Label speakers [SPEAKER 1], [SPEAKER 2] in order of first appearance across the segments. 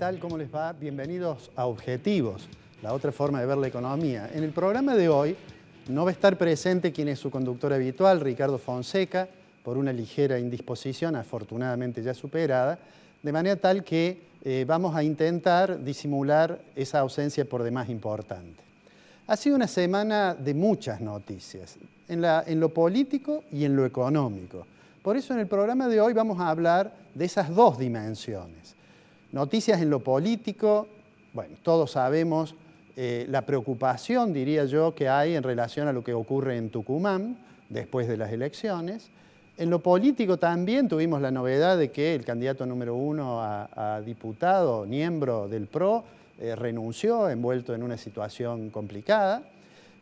[SPEAKER 1] tal? ¿Cómo les va? Bienvenidos a Objetivos, la otra forma de ver la economía. En el programa de hoy no va a estar presente quien es su conductor habitual, Ricardo Fonseca, por una ligera indisposición, afortunadamente ya superada, de manera tal que vamos a intentar disimular esa ausencia por demás importante. Ha sido una semana de muchas noticias, en lo político y en lo económico. Por eso en el programa de hoy vamos a hablar de esas dos dimensiones. Noticias en lo político, bueno, todos sabemos la preocupación, diría yo, que hay en relación a lo que ocurre en Tucumán después de las elecciones. En lo político también tuvimos la novedad de que el candidato número 1 a diputado, miembro del PRO, renunció, envuelto en una situación complicada.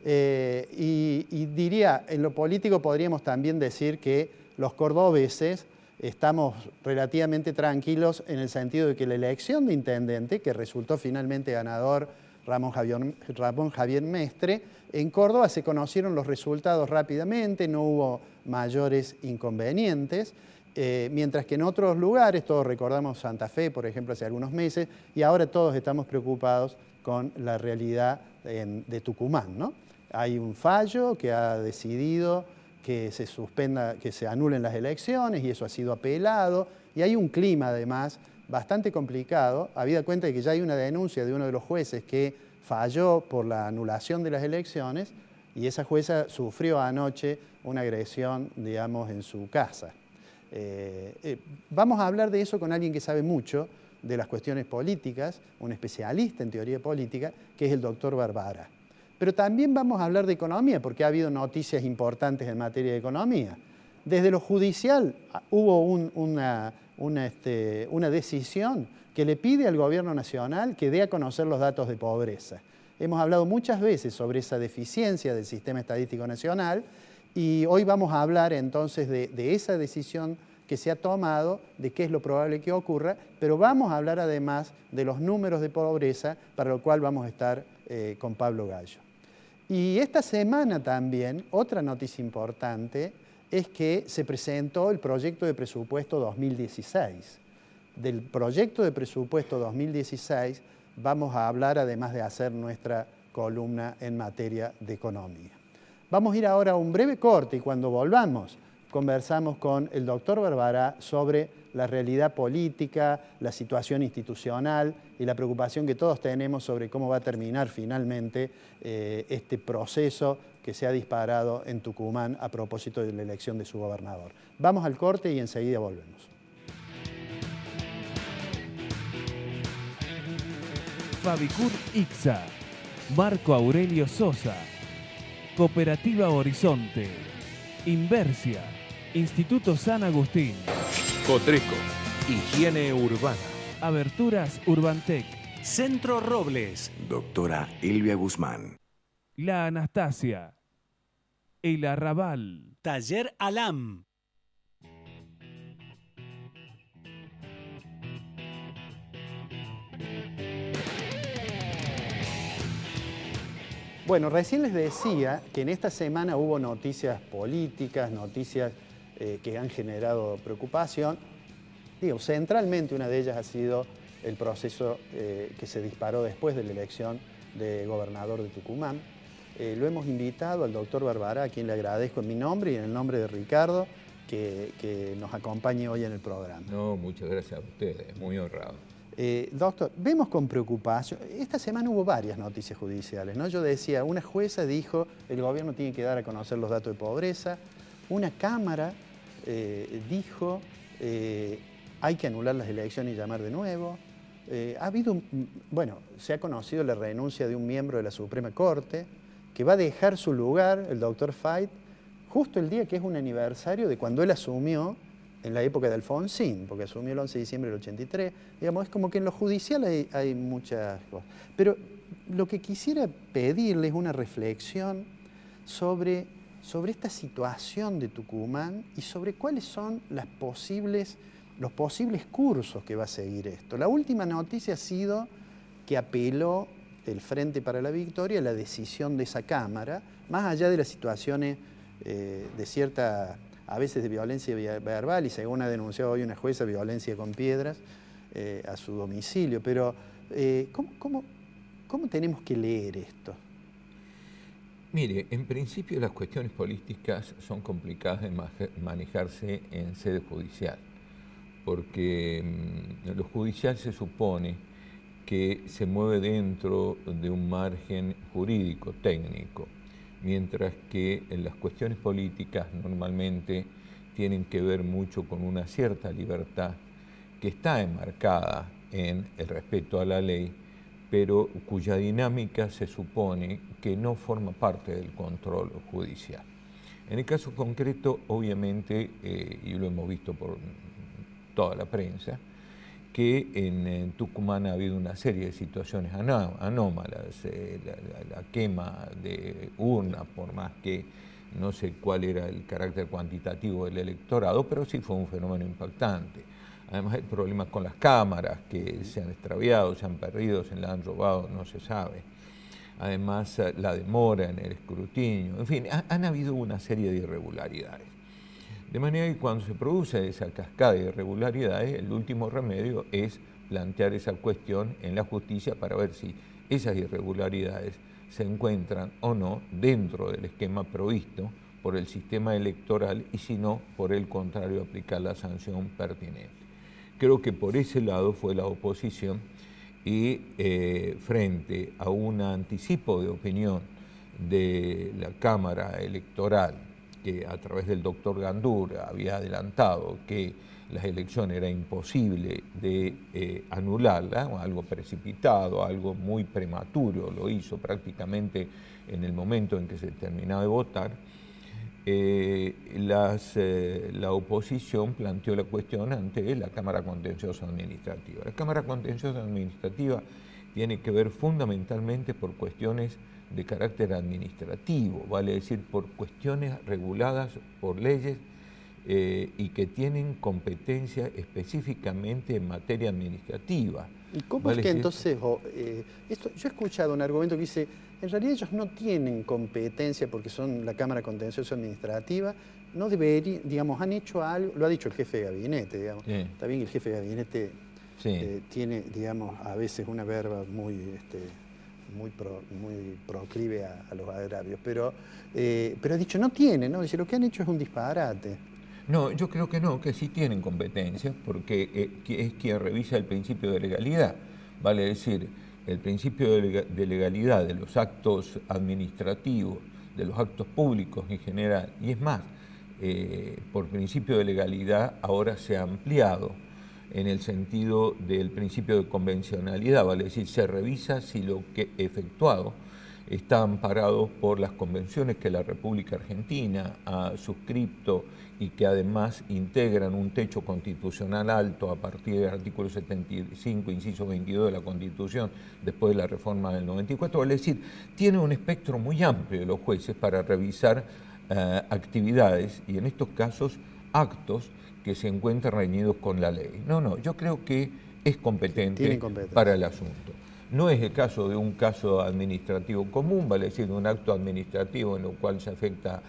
[SPEAKER 1] Y diría, en lo político podríamos también decir que los cordobeses estamos relativamente tranquilos en el sentido de que la elección de intendente, que resultó finalmente ganador Ramón Javier Mestre, en Córdoba se conocieron los resultados rápidamente, no hubo mayores inconvenientes, mientras que en otros lugares, todos recordamos Santa Fe, por ejemplo, hace algunos meses, y ahora todos estamos preocupados con la realidad de Tucumán, ¿no? Hay un fallo que ha decidido que se suspenda, que se anulen las elecciones, y eso ha sido apelado, y hay un clima además bastante complicado, habida cuenta de que ya hay una denuncia de uno de los jueces que falló por la anulación de las elecciones, y esa jueza sufrió anoche una agresión, digamos, en su casa. Vamos a hablar de eso con alguien que sabe mucho de las cuestiones políticas, un especialista en teoría política, que es el doctor Barbara. Pero también vamos a hablar de economía, porque ha habido noticias importantes en materia de economía. Desde lo judicial hubo una decisión que le pide al gobierno nacional que dé a conocer los datos de pobreza. Hemos hablado muchas veces sobre esa deficiencia del sistema estadístico nacional y hoy vamos a hablar entonces de esa decisión que se ha tomado, de qué es lo probable que ocurra, pero vamos a hablar además de los números de pobreza, para lo cual vamos a estar con Pablo Gallo. Y esta semana también, otra noticia importante, es que se presentó el proyecto de presupuesto 2016. Del proyecto de presupuesto 2016 vamos a hablar, además de hacer nuestra columna en materia de economía. Vamos a ir ahora a un breve corte y cuando volvamos conversamos con el doctor Barbara sobre la realidad política, la situación institucional y la preocupación que todos tenemos sobre cómo va a terminar finalmente este proceso que se ha disparado en Tucumán a propósito de la elección de su gobernador. Vamos al corte y enseguida volvemos.
[SPEAKER 2] Fabicur Ixa, Marco Aurelio Sosa, Cooperativa Horizonte, Inversia, Instituto San Agustín,
[SPEAKER 3] Cotreco, Higiene Urbana,
[SPEAKER 2] Aberturas Urbantec,
[SPEAKER 4] Centro Robles,
[SPEAKER 5] Doctora Elvia Guzmán,
[SPEAKER 2] La Anastasia, El Arrabal,
[SPEAKER 4] Taller Alam.
[SPEAKER 1] Bueno, recién les decía que en esta semana hubo noticias políticas, noticias que han generado preocupación. Digo, centralmente una de ellas ha sido el proceso que se disparó después de la elección de gobernador de Tucumán. Lo hemos invitado al doctor Barbara, a quien le agradezco en mi nombre y en el nombre de Ricardo, que nos acompañe hoy en el programa.
[SPEAKER 3] No, muchas gracias a ustedes, muy honrado.
[SPEAKER 1] Doctor, vemos con preocupación, esta semana hubo varias noticias judiciales, ¿no? Yo decía, una jueza dijo, el gobierno tiene que dar a conocer los datos de pobreza, una cámara dijo, hay que anular las elecciones y llamar de nuevo. Ha habido, bueno, se ha conocido la renuncia de un miembro de la Suprema Corte, que va a dejar su lugar, el doctor Fait, justo el día que es un aniversario de cuando él asumió en la época de Alfonsín, porque asumió el 11 de diciembre del 83, digamos, es como que en lo judicial hay muchas cosas. Pero lo que quisiera pedirles es una reflexión sobre esta situación de Tucumán y sobre cuáles son los posibles cursos que va a seguir esto. La última noticia ha sido que apeló el Frente para la Victoria a la decisión de esa Cámara, más allá de las situaciones de cierta, a veces de violencia verbal, y según ha denunciado hoy una jueza, violencia con piedras, a su domicilio, pero ¿cómo tenemos que leer esto?
[SPEAKER 3] Mire, en principio las cuestiones políticas son complicadas de manejarse en sede judicial, porque lo judicial se supone que se mueve dentro de un margen jurídico, técnico, mientras que en las cuestiones políticas normalmente tienen que ver mucho con una cierta libertad que está enmarcada en el respeto a la ley, pero cuya dinámica se supone que no forma parte del control judicial. En el caso concreto, obviamente, y lo hemos visto por toda la prensa, que en Tucumán ha habido una serie de situaciones anómalas, la quema de urnas, por más que no sé cuál era el carácter cuantitativo del electorado, pero sí fue un fenómeno impactante. Además hay problemas con las cámaras que se han extraviado, se han perdido, se las han robado, no se sabe. Además la demora en el escrutinio, en fin, han habido una serie de irregularidades. De manera que cuando se produce esa cascada de irregularidades, el último remedio es plantear esa cuestión en la justicia para ver si esas irregularidades se encuentran o no dentro del esquema provisto por el sistema electoral y si no, por el contrario, aplicar la sanción pertinente. Creo que por ese lado fue la oposición y frente a un anticipo de opinión de la Cámara Electoral, que a través del doctor Gandura había adelantado que las elecciones era imposible de anularlas, algo precipitado, algo muy prematuro, lo hizo prácticamente en el momento en que se terminaba de votar, la oposición planteó la cuestión ante la Cámara Contenciosa Administrativa. La Cámara Contenciosa Administrativa tiene que ver fundamentalmente por cuestiones de carácter administrativo, vale decir, por cuestiones reguladas por leyes y que tienen competencia específicamente en materia administrativa.
[SPEAKER 1] ¿Y cómo es que entonces, yo he escuchado un argumento que dice, en realidad ellos no tienen competencia porque son la Cámara Contenciosa Administrativa, no deberían, digamos, han hecho algo, lo ha dicho el jefe de gabinete, digamos, sí. Está bien que el jefe de gabinete sí. Tiene, digamos, a veces una verba muy proclive a los agravios, pero ha dicho, no tienen, ¿no? Dice, lo que han hecho es un disparate.
[SPEAKER 3] No, yo creo que no, que sí tienen competencia, porque es quien revisa el principio de legalidad, vale decir, el principio de legalidad de los actos administrativos, de los actos públicos en general, y es más, por principio de legalidad ahora se ha ampliado en el sentido del principio de convencionalidad, vale decir, se revisa si lo que efectuado está amparado por las convenciones que la República Argentina ha suscrito y que además integran un techo constitucional alto a partir del artículo 75, inciso 22 de la Constitución, después de la reforma del 94, vale decir, tiene un espectro muy amplio de los jueces para revisar actividades y en estos casos actos que se encuentran reñidos con la ley. No, yo creo que es competente para el asunto. No es el caso de un caso administrativo común, vale decir, de un acto administrativo en lo cual se afecta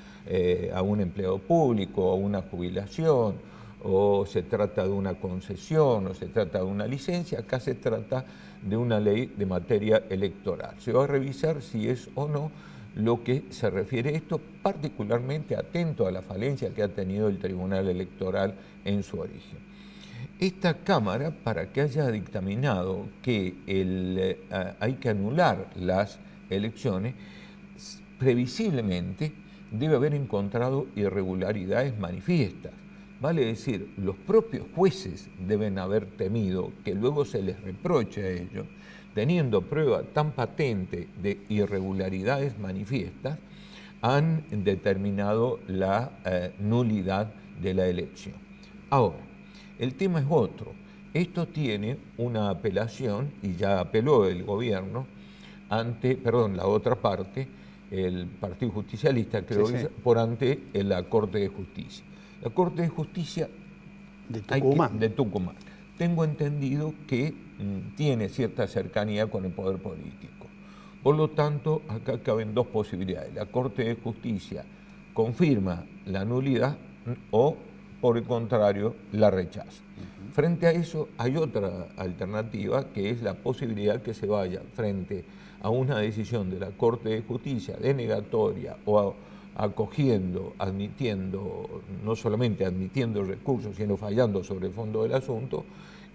[SPEAKER 3] a un empleado público, o una jubilación, o se trata de una concesión, o se trata de una licencia. Acá se trata de una ley de materia electoral. Se va a revisar si es o no lo que se refiere a esto, particularmente atento a la falencia que ha tenido el Tribunal Electoral en su origen. Esta Cámara, para que haya dictaminado que hay que anular las elecciones, previsiblemente debe haber encontrado irregularidades manifiestas. Vale decir, los propios jueces deben haber temido que luego se les reproche a ellos, teniendo prueba tan patente de irregularidades manifiestas, han determinado la nulidad de la elección. Ahora, el tema es otro. Esto tiene una apelación, y ya apeló el gobierno, la otra parte, el Partido Justicialista, creo que por ante la Corte de Justicia. La Corte de Justicia de Tucumán. Tengo entendido que tiene cierta cercanía con el poder político. Por lo tanto, acá caben dos posibilidades. La Corte de Justicia confirma la nulidad o, por el contrario, la rechaza. Frente a eso hay otra alternativa, que es la posibilidad que se vaya frente a una decisión de la Corte de Justicia denegatoria o acogiendo, admitiendo, no solamente admitiendo recursos, sino fallando sobre el fondo del asunto,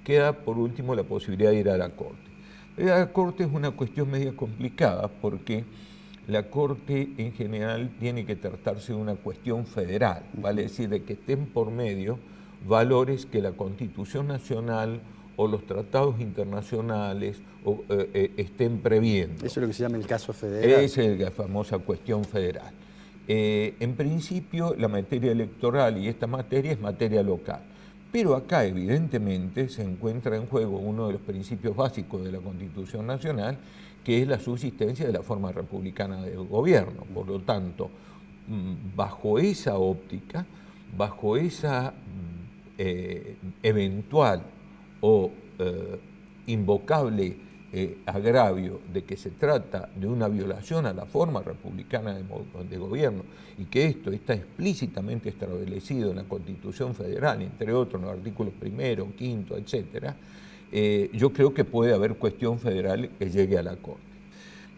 [SPEAKER 3] queda por último la posibilidad de ir a la Corte. Ir a la Corte es una cuestión media complicada porque la Corte en general tiene que tratarse de una cuestión federal, vale decir, de que estén por medio valores que la Constitución Nacional o los tratados internacionales estén previendo.
[SPEAKER 1] Eso es lo que se llama el caso federal.
[SPEAKER 3] Esa es la famosa cuestión federal. En principio, la materia electoral y esta materia es materia local. Pero acá, evidentemente, se encuentra en juego uno de los principios básicos de la Constitución Nacional, que es la subsistencia de la forma republicana de gobierno. Por lo tanto, bajo esa óptica, bajo esa eventual o invocable agravio de que se trata de una violación a la forma republicana de gobierno y que esto está explícitamente establecido en la Constitución Federal, entre otros en los artículos 1º, 5º, etcétera, yo creo que puede haber cuestión federal que llegue a la Corte.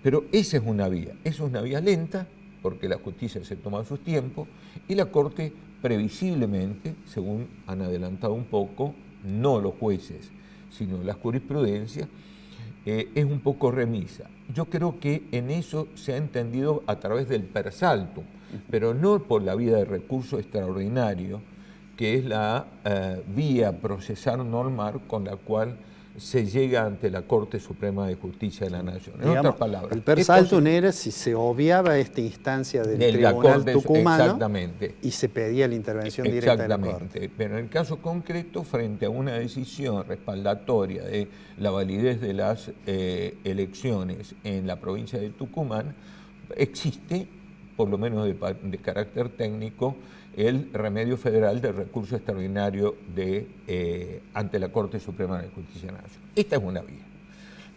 [SPEAKER 3] Pero esa es una vía lenta, porque la justicia se toma sus tiempos, y la Corte previsiblemente, según han adelantado un poco, no los jueces, sino la jurisprudencia, es un poco remisa. Yo creo que en eso se ha entendido a través del per saltum, pero no por la vía de recurso extraordinario, que es la vía procesal normal con la cual se llega ante la Corte Suprema de Justicia de la Nación. En otras palabras,
[SPEAKER 1] el per saltum era si se obviaba esta instancia del Tribunal tucumano,
[SPEAKER 3] exactamente,
[SPEAKER 1] y se pedía la intervención directa de la Corte.
[SPEAKER 3] Exactamente, pero en el caso concreto, frente a una decisión respaldatoria de la validez de las elecciones en la provincia de Tucumán, existe, por lo menos de carácter técnico, el remedio federal de recurso extraordinario ante la Corte Suprema de Justicia de la Nación. Esta es una vía.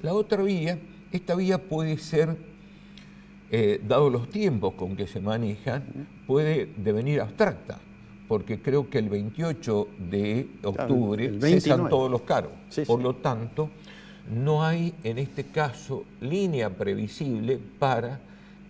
[SPEAKER 3] La otra vía, esta vía puede ser, dados los tiempos con que se manejan, puede devenir abstracta, porque creo que el 28 de octubre cesan todos los cargos. Sí, por lo tanto, no hay en este caso línea previsible para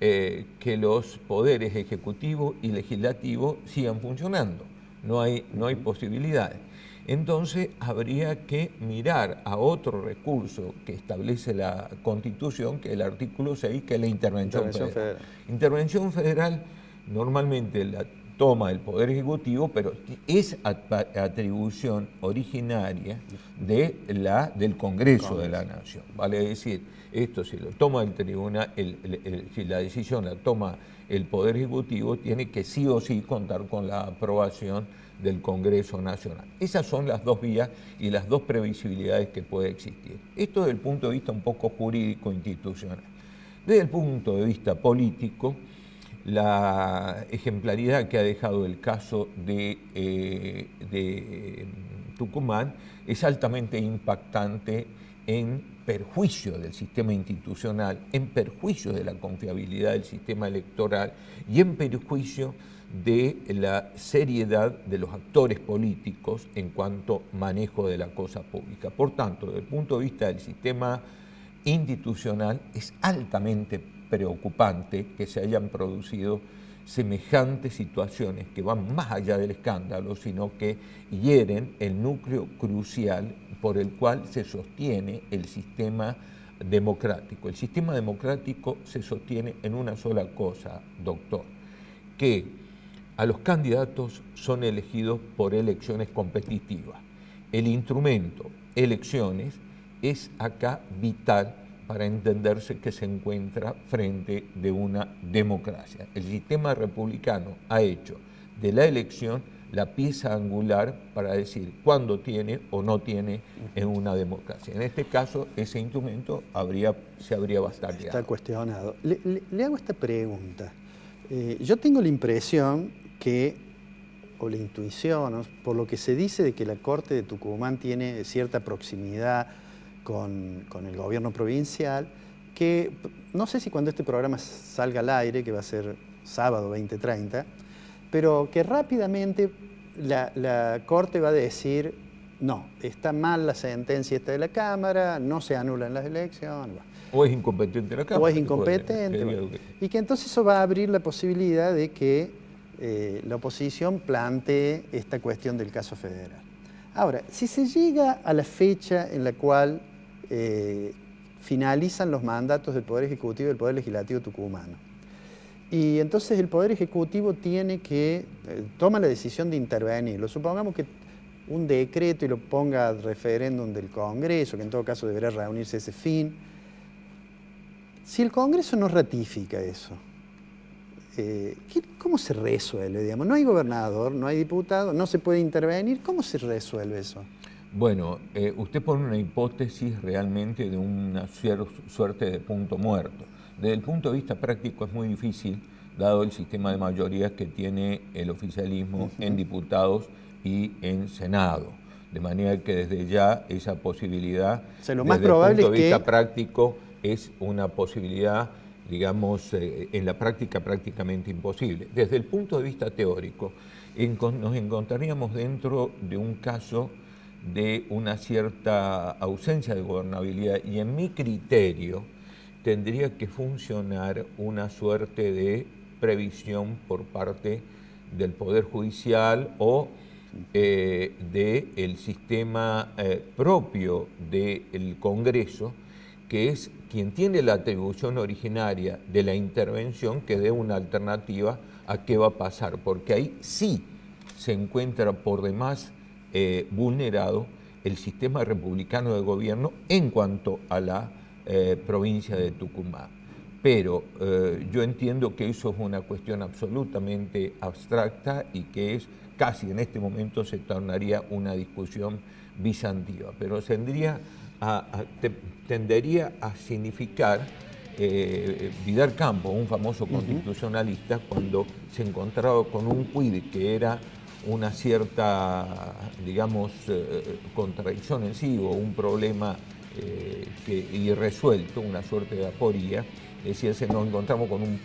[SPEAKER 3] que los poderes ejecutivo y legislativo sigan funcionando. No hay posibilidades. Entonces habría que mirar a otro recurso que establece la Constitución, que es el artículo 6, que es la intervención federal. Intervención federal normalmente la toma el Poder Ejecutivo, pero es atribución originaria del Congreso de la Nación. Vale decir, esto si lo toma el tribunal, si la decisión la toma el Poder Ejecutivo, tiene que sí o sí contar con la aprobación del Congreso Nacional. Esas son las dos vías y las dos previsibilidades que puede existir. Esto desde el punto de vista un poco jurídico institucional. Desde el punto de vista político, la ejemplaridad que ha dejado el caso de Tucumán es altamente impactante en perjuicio del sistema institucional, en perjuicio de la confiabilidad del sistema electoral y en perjuicio de la seriedad de los actores políticos en cuanto manejo de la cosa pública. Por tanto, desde el punto de vista del sistema institucional, es altamente preocupante que se hayan producido semejantes situaciones que van más allá del escándalo, sino que hieren el núcleo crucial por el cual se sostiene el sistema democrático. El sistema democrático se sostiene en una sola cosa, doctor, que a los candidatos son elegidos por elecciones competitivas. El instrumento elecciones es acá vital para entenderse que se encuentra frente de una democracia. El sistema republicano ha hecho de la elección la pieza angular para decir cuándo tiene o no tiene en una democracia. En este caso, ese instrumento se habría bastardeado.
[SPEAKER 1] Está cuestionado. Le hago esta pregunta. Yo tengo la impresión o la intuición, por lo que se dice de que la Corte de Tucumán tiene cierta proximidad con el gobierno provincial, que no sé si cuando este programa salga al aire, que va a ser sábado 20:30, pero que rápidamente la Corte va a decir, No, está mal la sentencia esta de la Cámara, no se anulan las elecciones.
[SPEAKER 3] O es incompetente la Cámara.
[SPEAKER 1] O es incompetente. Y que entonces eso va a abrir la posibilidad de que la oposición plantee esta cuestión del caso federal. Ahora, si se llega a la fecha en la cual finalizan los mandatos del Poder Ejecutivo y del Poder Legislativo tucumano, y entonces el Poder Ejecutivo tiene que, toma la decisión de intervenir, lo supongamos que un decreto y lo ponga al referéndum del Congreso, que en todo caso deberá reunirse ese fin. Si el Congreso no ratifica eso, ¿cómo se resuelve? Digamos? No hay gobernador, no hay diputado, no se puede intervenir. ¿Cómo se resuelve eso?
[SPEAKER 3] Bueno, usted pone una hipótesis realmente de una suerte de punto muerto. Desde el punto de vista práctico es muy difícil, dado el sistema de mayorías que tiene el oficialismo en diputados y en Senado. De manera que desde ya esa posibilidad,
[SPEAKER 1] o sea, lo más probable
[SPEAKER 3] desde el punto de vista práctico, es una posibilidad, digamos, en la práctica prácticamente imposible. Desde el punto de vista teórico, nos encontraríamos dentro de un caso de una cierta ausencia de gobernabilidad y en mi criterio tendría que funcionar una suerte de previsión por parte del Poder Judicial o del sistema propio del Congreso, que es quien tiene la atribución originaria de la intervención, que dé una alternativa a qué va a pasar, porque ahí sí se encuentra por demás vulnerado el sistema republicano de gobierno en cuanto a la provincia de Tucumán. Pero yo entiendo que eso es una cuestión absolutamente abstracta y que es casi en este momento se tornaría una discusión bizantina, pero tendería a significar Vidal Campos, un famoso constitucionalista, cuando se encontraba con un quid que era una cierta, digamos, contradicción en sí o un problema irresuelto, una suerte de aporía, decía, nos encontramos con un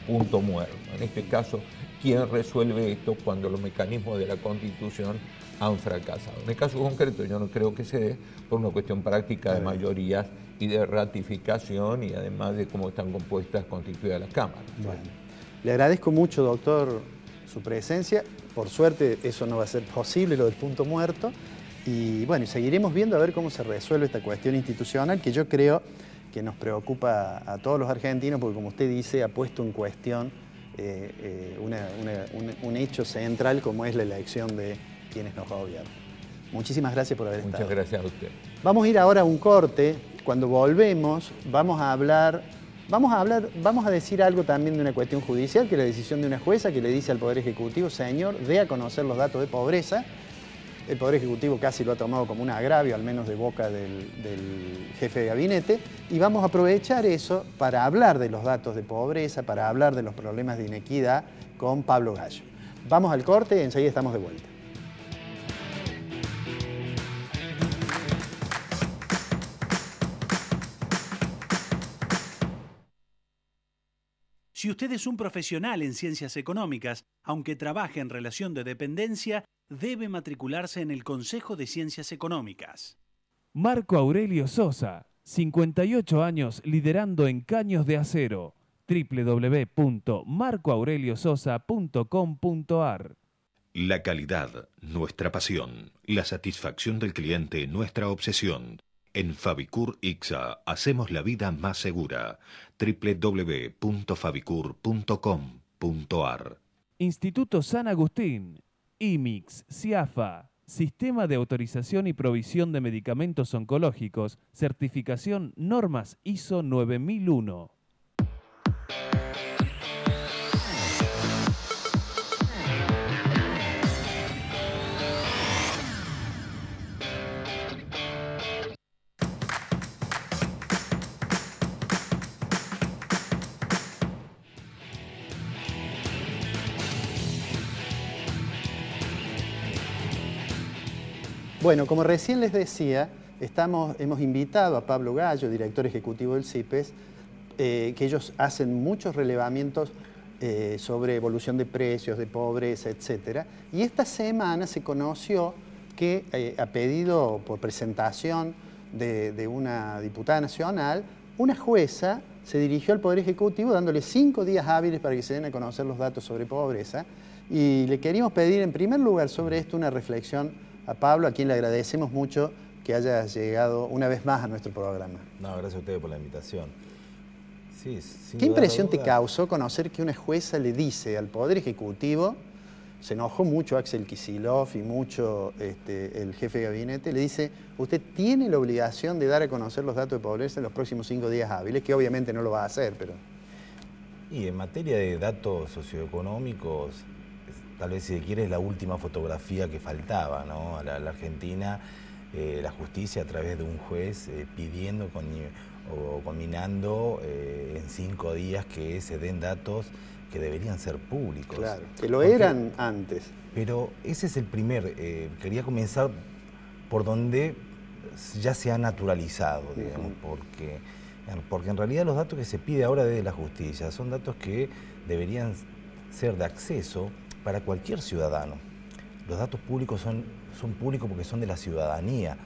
[SPEAKER 3] punto muerto. En este caso, ¿quién resuelve esto cuando los mecanismos de la Constitución han fracasado? En el caso concreto yo no creo que se dé por una cuestión práctica de mayorías y de ratificación y además de cómo están compuestas, constituidas las cámaras.
[SPEAKER 1] Bueno, le agradezco mucho, doctor, su presencia. Por suerte eso no va a ser posible, lo del punto muerto. Y bueno, seguiremos viendo a ver cómo se resuelve esta cuestión institucional que yo creo que nos preocupa a todos los argentinos porque, como usted dice, ha puesto en cuestión un hecho central como es la elección de quienes nos gobiernan. Muchísimas gracias por haber estado.
[SPEAKER 3] Muchas gracias a usted.
[SPEAKER 1] Vamos a ir ahora a un corte. Cuando volvemos vamos a decir algo también de una cuestión judicial, que es la decisión de una jueza que le dice al Poder Ejecutivo, señor, dé a conocer los datos de pobreza. El Poder Ejecutivo casi lo ha tomado como un agravio, al menos de boca del jefe de gabinete, y vamos a aprovechar eso para hablar de los datos de pobreza, para hablar de los problemas de inequidad con Pablo Gallo. Vamos al corte y enseguida estamos de vuelta.
[SPEAKER 4] Si usted es un profesional en ciencias económicas, aunque trabaje en relación de dependencia, debe matricularse en el Consejo de Ciencias Económicas.
[SPEAKER 2] Marco Aurelio Sosa, 58 años liderando en caños de acero. www.marcoaureliososa.com.ar.
[SPEAKER 5] La calidad, nuestra pasión. La satisfacción del cliente, nuestra obsesión. En Fabicur Ixa hacemos la vida más segura. www.fabicur.com.ar.
[SPEAKER 2] Instituto San Agustín, IMIX, CIAFA, Sistema de Autorización y Provisión de Medicamentos Oncológicos, certificación normas ISO 9001.
[SPEAKER 1] Bueno, como recién les decía, hemos invitado a Pablo Gallo, director ejecutivo del CIPES, que ellos hacen muchos relevamientos sobre evolución de precios, de pobreza, etc. Y esta semana se conoció que a pedido por presentación de una diputada nacional, una jueza se dirigió al Poder Ejecutivo dándole 5 días hábiles para que se den a conocer los datos sobre pobreza. Y le queríamos pedir en primer lugar sobre esto una reflexión a Pablo, a quien le agradecemos mucho que haya llegado una vez más a nuestro programa.
[SPEAKER 6] No, gracias a ustedes por la invitación. Sí,
[SPEAKER 1] ¿Qué impresión te causó conocer que una jueza le dice al Poder Ejecutivo, se enojó mucho Axel Kicillof y mucho el jefe de gabinete, le dice, usted tiene la obligación de dar a conocer los datos de pobreza en los próximos 5 días hábiles, que obviamente no lo va a hacer, pero...
[SPEAKER 6] Y en materia de datos socioeconómicos, tal vez si se quiere es la última fotografía que faltaba, ¿no? A la Argentina, la justicia a través de un juez pidiendo o combinando en 5 días que se den datos que deberían ser públicos.
[SPEAKER 1] Claro, que lo eran antes.
[SPEAKER 6] Pero ese es el primer, quería comenzar por donde ya se ha naturalizado, digamos, porque en realidad los datos que se pide ahora desde la justicia son datos que deberían ser de acceso para cualquier ciudadano. Los datos públicos son públicos porque son de la ciudadanía,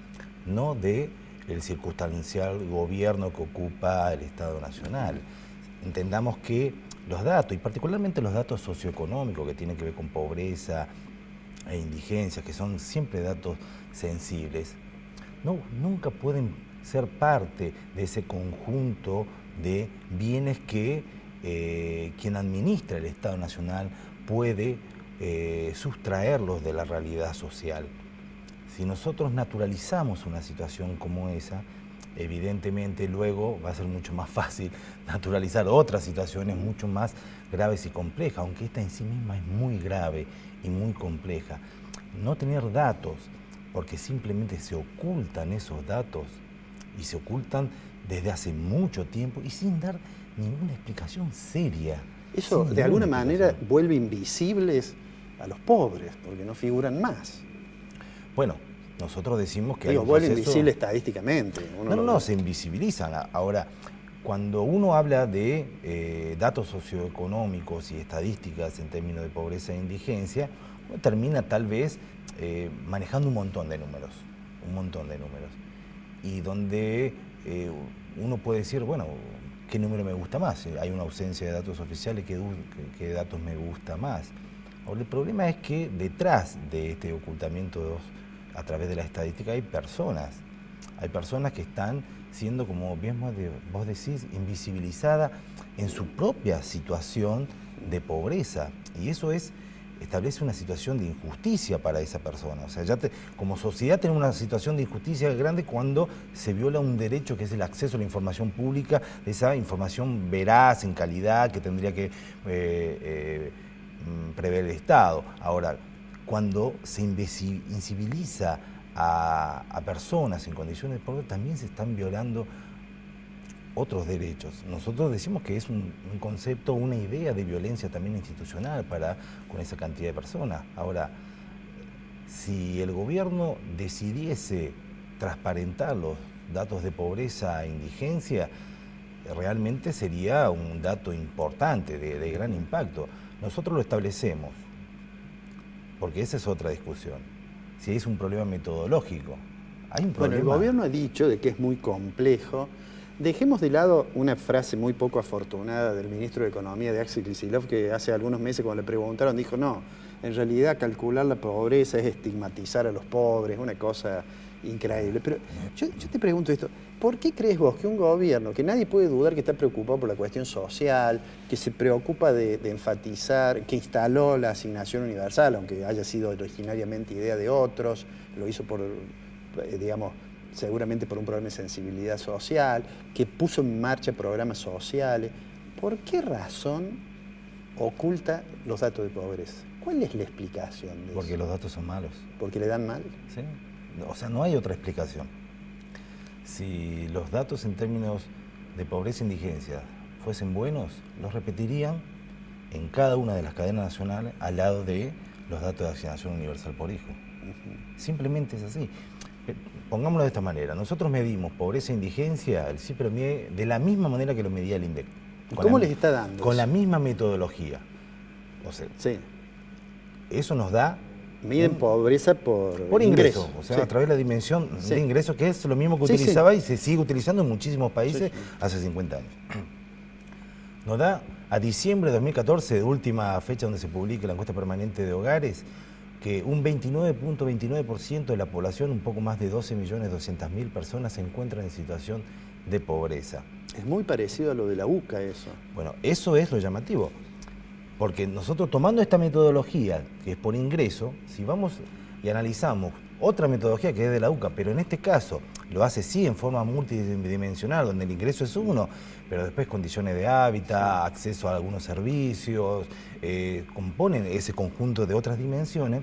[SPEAKER 6] no del circunstancial gobierno que ocupa el Estado Nacional. Entendamos que los datos, y particularmente los datos socioeconómicos que tienen que ver con pobreza e indigencia, que son siempre datos sensibles, nunca pueden ser parte de ese conjunto de bienes que quien administra el Estado Nacional puede sustraerlos de la realidad social. Si nosotros naturalizamos una situación como esa, evidentemente luego va a ser mucho más fácil naturalizar otras situaciones mucho más graves y complejas, aunque esta en sí misma es muy grave y muy compleja. No tener datos, porque simplemente se ocultan esos datos, y se ocultan desde hace mucho tiempo y sin dar ninguna explicación seria.
[SPEAKER 1] Eso de alguna manera vuelve invisibles a los pobres, porque no figuran más.
[SPEAKER 6] Bueno, nosotros decimos que
[SPEAKER 1] vuelve invisible estadísticamente.
[SPEAKER 6] No, se invisibilizan. Ahora, cuando uno habla de datos socioeconómicos y estadísticas en términos de pobreza e indigencia, uno termina tal vez manejando un montón de números. Y donde uno puede decir, bueno, ¿qué número me gusta más? Hay una ausencia de datos oficiales, ¿qué datos me gusta más? Ahora, el problema es que detrás de este ocultamiento a través de la estadística hay personas que están siendo, como bien vos decís, invisibilizadas en su propia situación de pobreza. Y eso establece una situación de injusticia para esa persona. O sea, como sociedad tenemos una situación de injusticia grande cuando se viola un derecho que es el acceso a la información pública, esa información veraz, en calidad, que tendría que prever el Estado. Ahora, cuando se invisibiliza a personas en condiciones de pobreza, también se están violando otros derechos. Nosotros decimos que es un concepto, una idea de violencia también institucional con esa cantidad de personas. Ahora, si el gobierno decidiese transparentar los datos de pobreza e indigencia, realmente sería un dato importante, de gran impacto. Nosotros lo establecemos, porque esa es otra discusión. Si es un problema metodológico, hay un problema.
[SPEAKER 1] Bueno, el gobierno ha dicho de que es muy complejo. Dejemos de lado una frase muy poco afortunada del ministro de Economía, de Axel Kicillof, que hace algunos meses cuando le preguntaron dijo, no, en realidad calcular la pobreza es estigmatizar a los pobres, una cosa increíble. Pero yo te pregunto esto, ¿por qué crees vos que un gobierno, que nadie puede dudar que está preocupado por la cuestión social, que se preocupa de enfatizar, que instaló la asignación universal, aunque haya sido originariamente idea de otros, lo hizo por, digamos, seguramente por un problema de sensibilidad social, que puso en marcha programas sociales, ¿por qué razón oculta los datos de pobreza? ¿Cuál es la explicación de eso?
[SPEAKER 6] Porque los datos son malos.
[SPEAKER 1] ¿Porque le dan mal?
[SPEAKER 6] Sí. O sea, no hay otra explicación. Si los datos en términos de pobreza e indigencia fuesen buenos, los repetirían en cada una de las cadenas nacionales al lado de los datos de asignación universal por hijo. Simplemente es así. Pongámoslo de esta manera, nosotros medimos pobreza e indigencia, el CIPRE mide de la misma manera que lo medía el INDEC.
[SPEAKER 1] ¿Cómo les está dando?
[SPEAKER 6] Con la misma metodología. O sea,
[SPEAKER 1] sí.
[SPEAKER 6] Eso nos da
[SPEAKER 1] Miden pobreza por
[SPEAKER 6] ingreso, o sea,
[SPEAKER 1] sí.
[SPEAKER 6] a través de la dimensión
[SPEAKER 1] Sí.
[SPEAKER 6] de ingreso, que es lo mismo que
[SPEAKER 1] Sí,
[SPEAKER 6] utilizaba y se sigue utilizando en muchísimos países
[SPEAKER 1] Sí, sí.
[SPEAKER 6] hace 50 años. Nos da a diciembre de 2014, última fecha donde se publica la encuesta permanente de hogares, que un 29.29% de la población, un poco más de 12.200.000 personas, se encuentran en situación de pobreza.
[SPEAKER 1] Es muy parecido a lo de la UCA eso.
[SPEAKER 6] Bueno, eso es lo llamativo, porque nosotros tomando esta metodología, que es por ingreso, si vamos y analizamos otra metodología que es de la UCA, pero en este caso lo hace sí en forma multidimensional, donde el ingreso es uno, pero después condiciones de hábitat, acceso a algunos servicios, componen ese conjunto de otras dimensiones,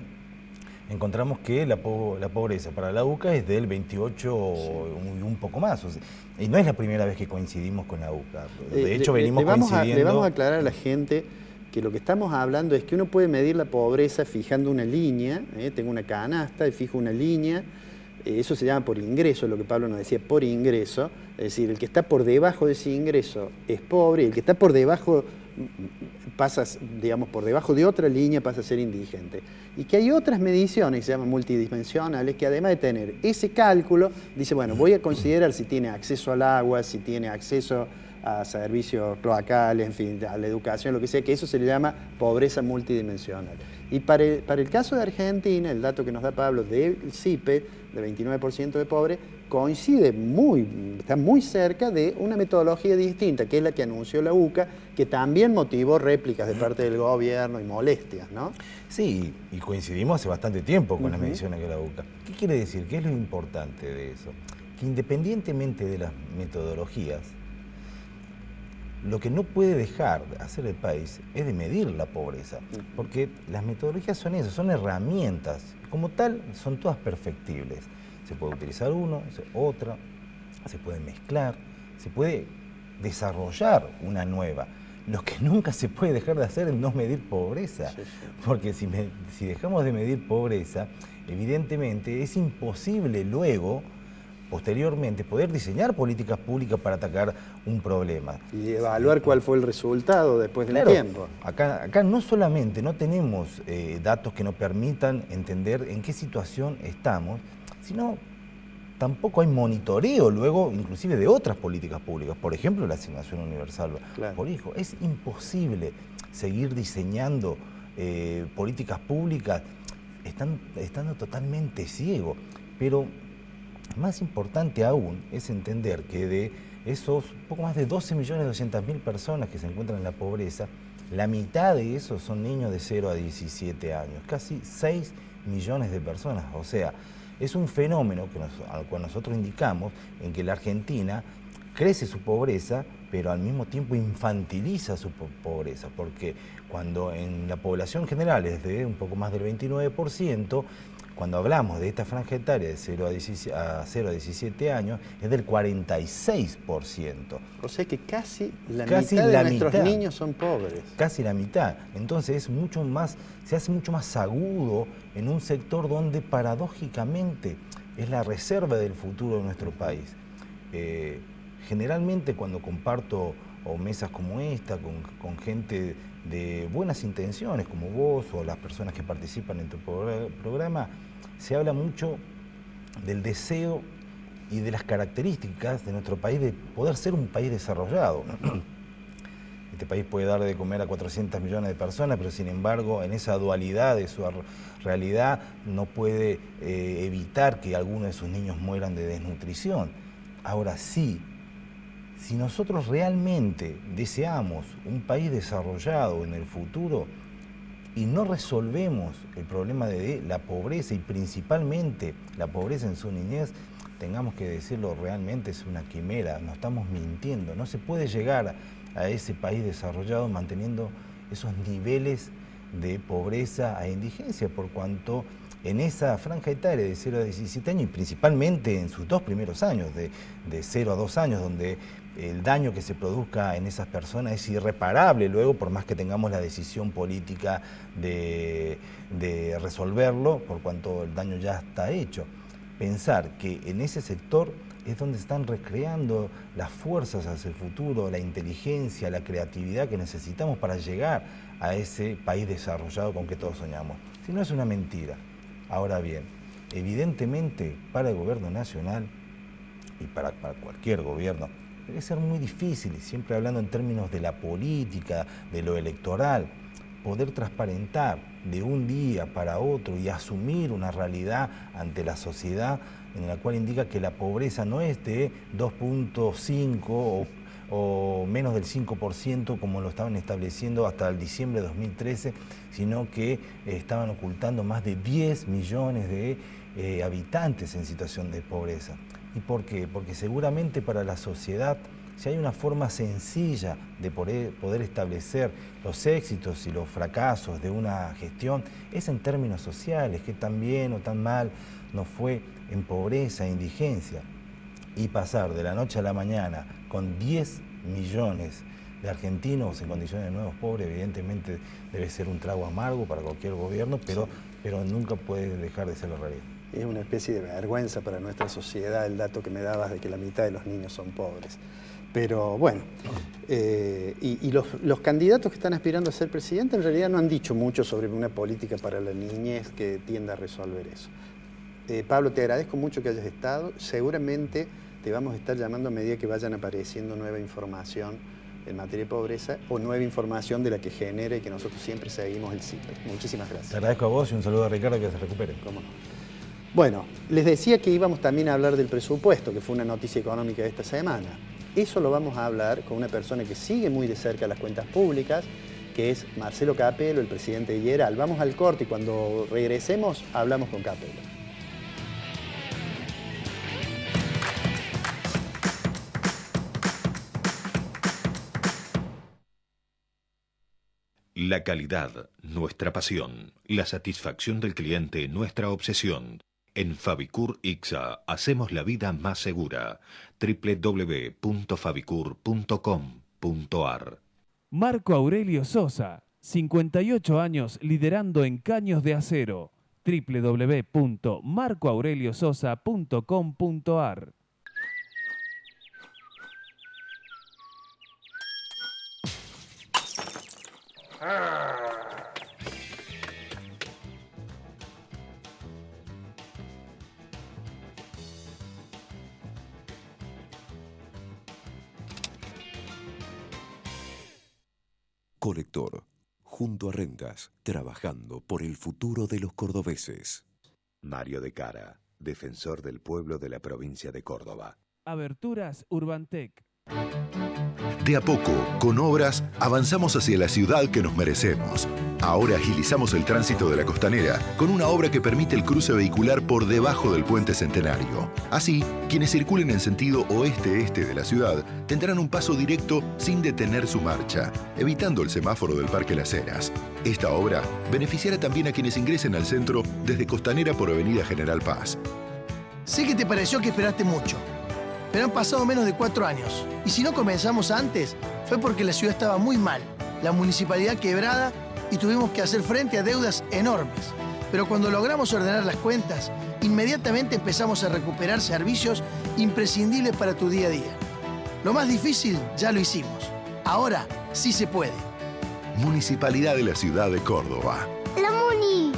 [SPEAKER 6] encontramos que la pobreza para la UCA es del 28 y un poco más. O sea, y no es la primera vez que coincidimos con la UCA. De hecho, venimos coincidiendo.
[SPEAKER 1] Le vamos a aclarar a la gente que lo que estamos hablando es que uno puede medir la pobreza fijando una línea. Tengo una canasta y fijo una línea. Eso se llama por ingreso, lo que Pablo nos decía, por ingreso. Es decir, el que está por debajo de ese ingreso es pobre y el que está por debajo pasa, digamos, por debajo de otra línea pasa a ser indigente. Y que hay otras mediciones que se llaman multidimensionales que además de tener ese cálculo, dice, bueno, voy a considerar si tiene acceso al agua, si tiene acceso a servicios cloacales, en fin, a la educación, lo que sea, que eso se le llama pobreza multidimensional. Y para el caso de Argentina, el dato que nos da Pablo del CIPE, de 29% de pobres, coincide está muy cerca de una metodología distinta, que es la que anunció la UCA, que también motivó réplicas de parte del gobierno y molestias, ¿no?
[SPEAKER 6] Sí, y coincidimos hace bastante tiempo con las mediciones de la UCA. ¿Qué quiere decir? ¿Qué es lo importante de eso? Que independientemente de las metodologías, lo que no puede dejar de hacer el país es de medir la pobreza, porque las metodologías son eso, son herramientas, como tal son todas perfectibles. Se puede utilizar otra, se puede mezclar, se puede desarrollar una nueva. Lo que nunca se puede dejar de hacer es no medir pobreza, sí. Porque si dejamos de medir pobreza, evidentemente es imposible luego, posteriormente, poder diseñar políticas públicas para atacar un problema.
[SPEAKER 1] Y evaluar cuál fue el resultado después del tiempo.
[SPEAKER 6] Acá no solamente no tenemos datos que nos permitan entender en qué situación estamos, sino tampoco hay monitoreo luego, inclusive de otras políticas públicas, por ejemplo la asignación universal por hijo. Es imposible seguir diseñando políticas públicas estando totalmente ciego, pero más importante aún es entender que de esos poco más de 12.200.000 personas que se encuentran en la pobreza, la mitad de esos son niños de 0 a 17 años, casi 6 millones de personas. O sea, es un fenómeno al cual nosotros indicamos en que la Argentina crece su pobreza, pero al mismo tiempo infantiliza su pobreza, porque cuando en la población general es de un poco más del 29%, cuando hablamos de esta franja etaria de 0 a 17 años, es del 46%.
[SPEAKER 1] O sea que casi la mitad de nuestros niños son pobres.
[SPEAKER 6] Casi la mitad. Entonces se hace mucho más agudo en un sector donde paradójicamente es la reserva del futuro de nuestro país. Generalmente cuando comparto mesas como esta, con gente de buenas intenciones como vos o las personas que participan en tu programa, se habla mucho del deseo y de las características de nuestro país de poder ser un país desarrollado. Este país puede dar de comer a 400 millones de personas, pero sin embargo en esa dualidad de su realidad no puede evitar que algunos de sus niños mueran de desnutrición. Ahora sí, si nosotros realmente deseamos un país desarrollado en el futuro y no resolvemos el problema de la pobreza y principalmente la pobreza en su niñez, tengamos que decirlo, realmente es una quimera, nos estamos mintiendo. No se puede llegar a ese país desarrollado manteniendo esos niveles de pobreza e indigencia, por cuanto en esa franja etaria de 0 a 17 años y principalmente en sus 2 primeros años, de 0 a 2 años, donde el daño que se produzca en esas personas es irreparable luego, por más que tengamos la decisión política de resolverlo, por cuanto el daño ya está hecho. Pensar que en ese sector es donde están recreando las fuerzas hacia el futuro, la inteligencia, la creatividad que necesitamos para llegar a ese país desarrollado con que todos soñamos. Si no, es una mentira. Ahora bien, evidentemente para el gobierno nacional y para cualquier gobierno debe ser muy difícil, y siempre hablando en términos de la política, de lo electoral, poder transparentar de un día para otro y asumir una realidad ante la sociedad en la cual indica que la pobreza no es de 2.5 o menos del 5% como lo estaban estableciendo hasta el diciembre de 2013, sino que estaban ocultando más de 10 millones de habitantes en situación de pobreza. ¿Y por qué? Porque seguramente para la sociedad, si hay una forma sencilla de poder establecer los éxitos y los fracasos de una gestión, es en términos sociales, que tan bien o tan mal nos fue en pobreza e indigencia. Y pasar de la noche a la mañana con 10 millones de argentinos en condiciones de nuevos pobres, evidentemente debe ser un trago amargo para cualquier gobierno, pero nunca puede dejar de ser la realidad.
[SPEAKER 1] Es una especie de vergüenza para nuestra sociedad el dato que me dabas de que la mitad de los niños son pobres. Pero bueno, y los candidatos que están aspirando a ser presidente en realidad no han dicho mucho sobre una política para la niñez que tienda a resolver eso. Pablo, te agradezco mucho que hayas estado. Seguramente te vamos a estar llamando a medida que vayan apareciendo nueva información en materia de pobreza o nueva información de la que genere y que nosotros siempre seguimos el CIPE. Muchísimas gracias.
[SPEAKER 6] Te agradezco a vos y un saludo a Ricardo, que se recupere.
[SPEAKER 1] ¿Cómo no? Bueno, les decía que íbamos también a hablar del presupuesto, que fue una noticia económica de esta semana. Eso lo vamos a hablar con una persona que sigue muy de cerca las cuentas públicas, que es Marcelo Capello, el presidente de IERAL. Vamos al corte y cuando regresemos hablamos con Capello.
[SPEAKER 5] La calidad, nuestra pasión. La satisfacción del cliente, nuestra obsesión. En Fabicur Ixa hacemos la vida más segura. www.fabicur.com.ar.
[SPEAKER 2] Marco Aurelio Sosa, 58 años liderando en caños de acero. www.marcoaureliososa.com.ar.
[SPEAKER 7] Colector, junto a Rentas, trabajando por el futuro de los cordobeses.
[SPEAKER 8] Mario de Cara, defensor del pueblo de la provincia de Córdoba.
[SPEAKER 2] Aberturas Urbantec.
[SPEAKER 8] De a poco, con obras, avanzamos hacia la ciudad que nos merecemos. Ahora agilizamos el tránsito de la costanera con una obra que permite el cruce vehicular por debajo del puente Centenario. Así, quienes circulen en sentido oeste-este de la ciudad tendrán un paso directo sin detener su marcha, evitando el semáforo del Parque Las Heras. Esta obra beneficiará también a quienes ingresen al centro desde Costanera por Avenida General Paz.
[SPEAKER 9] Sé que te pareció que esperaste mucho, pero han pasado menos de 4 años. Y si no comenzamos antes, fue porque la ciudad estaba muy mal, la municipalidad quebrada y tuvimos que hacer frente a deudas enormes. Pero cuando logramos ordenar las cuentas, inmediatamente empezamos a recuperar servicios imprescindibles para tu día a día. Lo más difícil ya lo hicimos. Ahora sí se puede.
[SPEAKER 8] Municipalidad de la Ciudad de Córdoba.
[SPEAKER 10] ¡La Muni!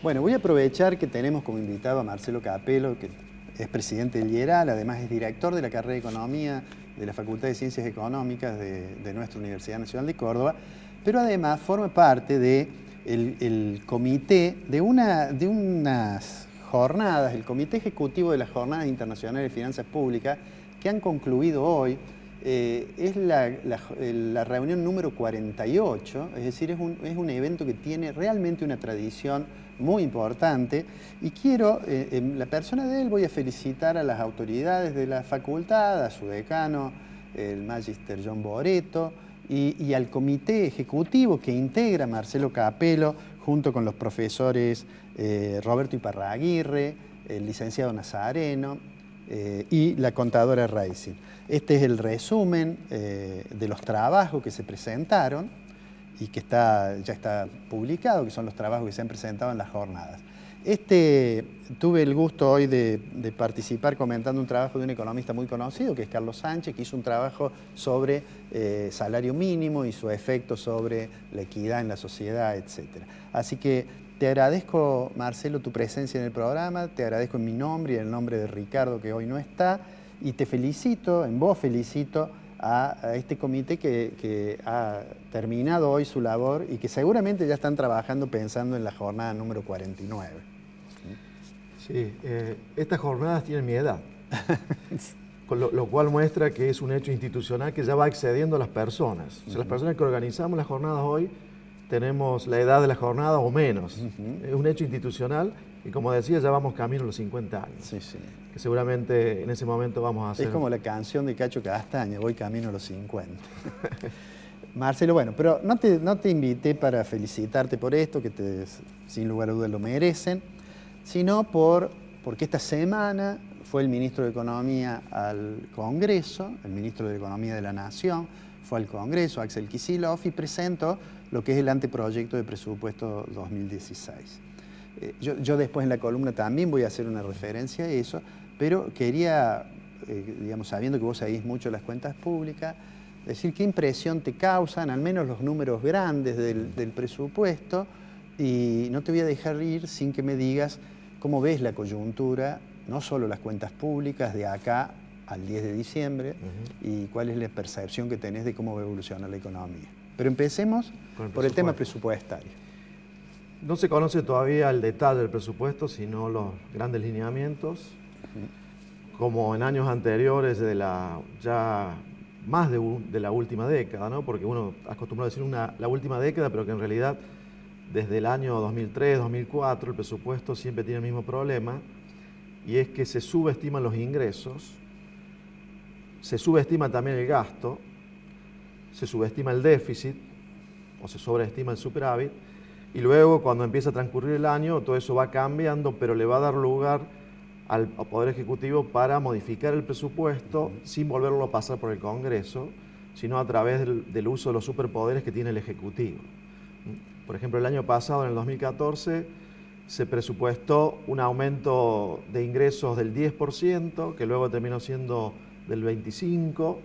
[SPEAKER 1] Bueno, voy a aprovechar que tenemos como invitado a Marcelo Capello, que es presidente del IERAL, además es director de la carrera de Economía de la Facultad de Ciencias Económicas de nuestra Universidad Nacional de Córdoba, pero además forma parte del comité de unas jornadas, el Comité Ejecutivo de las Jornadas Internacionales de Finanzas Públicas, que han concluido hoy. Es la reunión número 48, es decir, es un evento que tiene realmente una tradición muy importante y quiero, en la persona de él, voy a felicitar a las autoridades de la facultad, a su decano, el Magister John Boreto, y al comité ejecutivo que integra Marcelo Capello, junto con los profesores Roberto Iparraguirre, el licenciado Nazareno y la contadora Racing. Este es el resumen de los trabajos que se presentaron y que ya está publicado, que son los trabajos que se han presentado en las jornadas. Tuve el gusto hoy de participar comentando un trabajo de un economista muy conocido, que es Carlos Sánchez, que hizo un trabajo sobre salario mínimo y su efecto sobre la equidad en la sociedad, etc. Así que te agradezco, Marcelo, tu presencia en el programa, te agradezco en mi nombre y en el nombre de Ricardo, que hoy no está, y te felicito, en vos felicito a este comité que ha terminado hoy su labor y que seguramente ya están trabajando pensando en la jornada número 49.
[SPEAKER 10] Sí, estas jornadas tienen mi edad, lo cual muestra que es un hecho institucional que ya va excediendo a las personas. O sea, las personas que organizamos las jornadas hoy tenemos la edad de la jornada o menos. Es un hecho institucional y, como decía, ya vamos camino a los 50 años.
[SPEAKER 1] Sí, sí.
[SPEAKER 10] Que seguramente en ese momento vamos a hacer...
[SPEAKER 1] Es como la canción de Cacho Castaña, voy camino a los 50. Marcelo, bueno, pero no te invité para felicitarte por esto, que sin lugar a dudas lo merecen, sino porque esta semana fue el ministro de Economía al Congreso, el ministro de Economía de la Nación fue al Congreso, Axel Kicillof, y presentó lo que es el anteproyecto de presupuesto 2016. Yo después en la columna también voy a hacer una referencia a eso, pero quería, digamos, sabiendo que vos seguís mucho las cuentas públicas, decir qué impresión te causan, al menos los números grandes del presupuesto, y no te voy a dejar ir sin que me digas cómo ves la coyuntura, no solo las cuentas públicas de acá al 10 de diciembre, y cuál es la percepción que tenés de cómo va a evolucionar la economía. Pero empecemos por el tema presupuestario.
[SPEAKER 10] No se conoce todavía el detalle del presupuesto, sino los grandes lineamientos, como en años anteriores ya más de la última década, ¿no? Porque uno acostumbrado a decir la última década, pero que en realidad desde el año 2003, 2004, el presupuesto siempre tiene el mismo problema, y es que se subestiman los ingresos, se subestima también el gasto, se subestima el déficit, o se sobreestima el superávit, y luego cuando empieza a transcurrir el año, todo eso va cambiando, pero le va a dar lugar al Poder Ejecutivo para modificar el presupuesto sin volverlo a pasar por el Congreso, sino a través del uso de los superpoderes que tiene el Ejecutivo. Por ejemplo, el año pasado, en el 2014, se presupuestó un aumento de ingresos del 10%, que luego terminó siendo del 25%,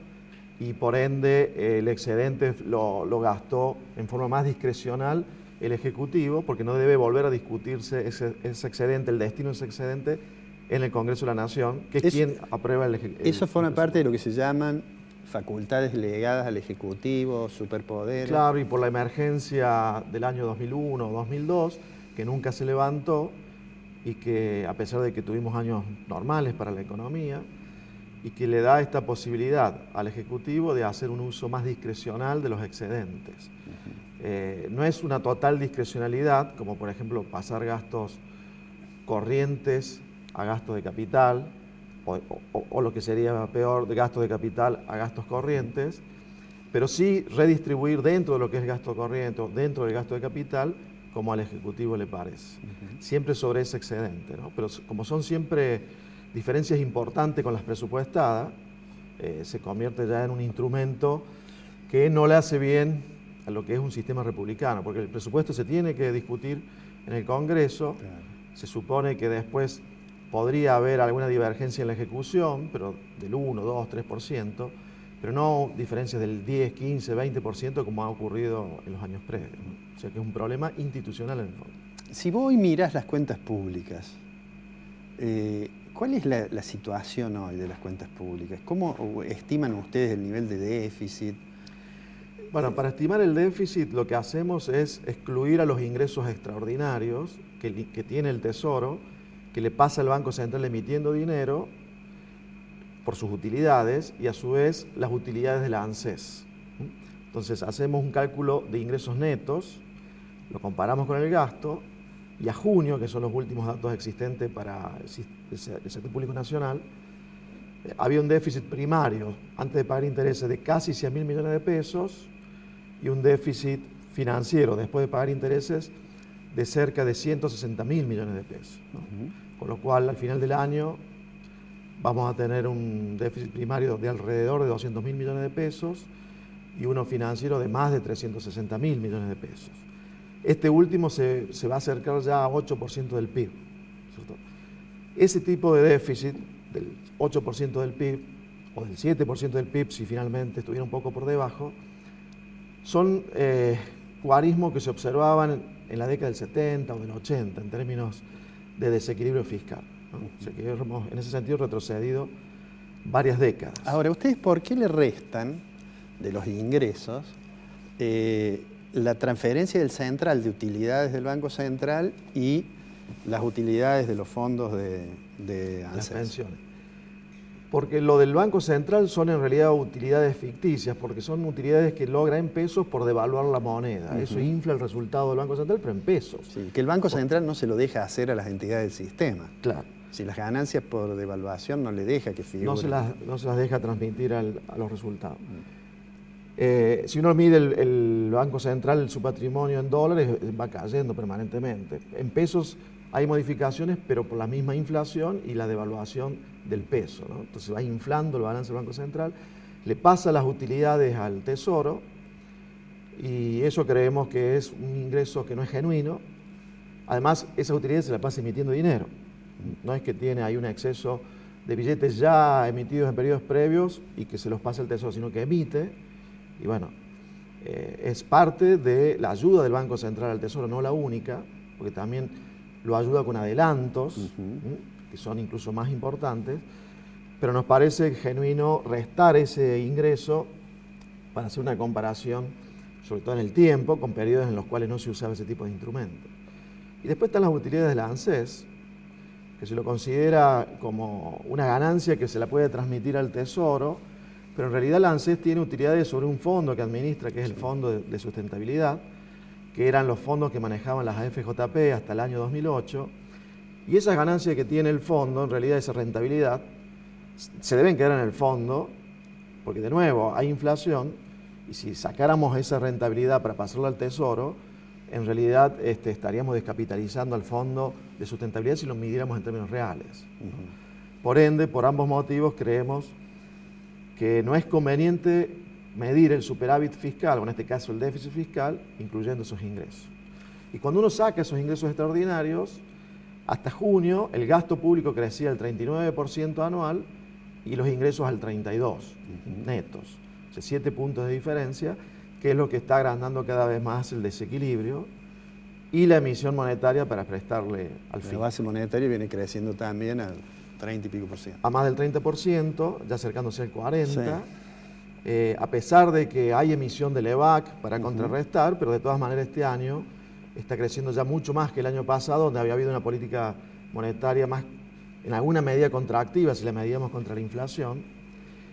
[SPEAKER 10] y por ende el excedente lo gastó en forma más discrecional el Ejecutivo, porque no debe volver a discutirse ese excedente, el destino de ese excedente, en el Congreso de la Nación, que es quien aprueba el Ejecutivo.
[SPEAKER 1] Eso forma parte de lo que se llaman facultades delegadas al Ejecutivo, superpoderes.
[SPEAKER 10] Claro, y por la emergencia del año 2001 o 2002, que nunca se levantó, y que a pesar de que tuvimos años normales para la economía, y que le da esta posibilidad al Ejecutivo de hacer un uso más discrecional de los excedentes. No es una total discrecionalidad, como por ejemplo pasar gastos corrientes a gastos de capital, o lo que sería peor, de gastos de capital a gastos corrientes, pero sí redistribuir dentro de lo que es gasto corriente o dentro del gasto de capital, como al Ejecutivo le parece. Siempre sobre ese excedente, ¿no? Pero como son siempre diferencias importantes con las presupuestadas, se convierte ya en un instrumento que no le hace bien a lo que es un sistema republicano, porque el presupuesto se tiene que discutir en el Congreso, se supone que después podría haber alguna divergencia en la ejecución, pero del 1, 2, 3%, pero no diferencias del 10, 15, 20% como ha ocurrido en los años previos, ¿no? O sea que es un problema institucional en el fondo.
[SPEAKER 1] Si vos hoy mirás las cuentas públicas, ¿cuál es la situación hoy de las cuentas públicas? ¿Cómo estiman ustedes el nivel de déficit?
[SPEAKER 10] Bueno, para estimar el déficit lo que hacemos es excluir a los ingresos extraordinarios que tiene el Tesoro, que le pasa al Banco Central emitiendo dinero por sus utilidades y a su vez las utilidades de la ANSES. Entonces hacemos un cálculo de ingresos netos, lo comparamos con el gasto, y a junio, que son los últimos datos existentes para el sector público nacional, había un déficit primario, antes de pagar intereses, de casi 100.000 millones de pesos y un déficit financiero, después de pagar intereses, de cerca de 160.000 millones de pesos, ¿no? Con lo cual, al final del año, vamos a tener un déficit primario de alrededor de 200.000 millones de pesos y uno financiero de más de 360.000 millones de pesos. Este último se va a acercar ya a 8% del PIB, ¿cierto? Ese tipo de déficit del 8% del PIB o del 7% del PIB, si finalmente estuviera un poco por debajo, son guarismos que se observaban en la década del 70 o del 80 en términos de desequilibrio fiscal, ¿no? O sea que hemos en ese sentido retrocedido varias décadas.
[SPEAKER 1] Ahora, ¿ustedes por qué le restan de los ingresos la transferencia del central de utilidades del Banco Central y las utilidades de los fondos de ANSES?
[SPEAKER 10] Las pensiones. Porque lo del Banco Central son en realidad utilidades ficticias, porque son utilidades que logra en pesos por devaluar la moneda. Eso infla el resultado del Banco Central, pero en pesos.
[SPEAKER 1] Sí, que el Banco Central no se lo deja hacer a las entidades del sistema.
[SPEAKER 10] Claro.
[SPEAKER 1] Si las ganancias por devaluación no le deja que figuren.
[SPEAKER 10] No se las deja transmitir a los resultados. Si uno mide el Banco Central, su patrimonio en dólares, va cayendo permanentemente. En pesos hay modificaciones, pero por la misma inflación y la devaluación del peso, ¿no? Entonces va inflando el balance del Banco Central, le pasa las utilidades al Tesoro y eso creemos que es un ingreso que no es genuino. Además, esas utilidades se las pasa emitiendo dinero. No es que tiene ahí un exceso de billetes ya emitidos en periodos previos y que se los pasa al Tesoro, sino que emite. Y bueno, es parte de la ayuda del Banco Central al Tesoro, no la única, porque también lo ayuda con adelantos, que son incluso más importantes, pero nos parece genuino restar ese ingreso para hacer una comparación, sobre todo en el tiempo, con periodos en los cuales no se usaba ese tipo de instrumentos. Y después están las utilidades de la ANSES, que se lo considera como una ganancia que se la puede transmitir al Tesoro, pero en realidad la ANSES tiene utilidades sobre un fondo que administra, que es el Fondo de Sustentabilidad, que eran los fondos que manejaban las AFJP hasta el año 2008, y esas ganancias que tiene el fondo, en realidad esa rentabilidad, se deben quedar en el fondo, porque de nuevo hay inflación, y si sacáramos esa rentabilidad para pasarla al Tesoro, en realidad estaríamos descapitalizando al Fondo de Sustentabilidad si lo midiéramos en términos reales. Por ende, por ambos motivos, creemos que no es conveniente medir el superávit fiscal, o en este caso el déficit fiscal, incluyendo esos ingresos. Y cuando uno saca esos ingresos extraordinarios, hasta junio el gasto público crecía al 39% anual y los ingresos al 32% netos. O sea, 7 puntos de diferencia, que es lo que está agrandando cada vez más el desequilibrio y la emisión monetaria para prestarle al fin.
[SPEAKER 1] La base monetaria viene creciendo también al 30 y pico %.
[SPEAKER 10] A más del 30%, ya acercándose al 40%.
[SPEAKER 1] Sí.
[SPEAKER 10] A pesar de que hay emisión del EVAC para contrarrestar, pero de todas maneras este año está creciendo ya mucho más que el año pasado, donde había habido una política monetaria más, en alguna medida contractiva, si la medíamos contra la inflación.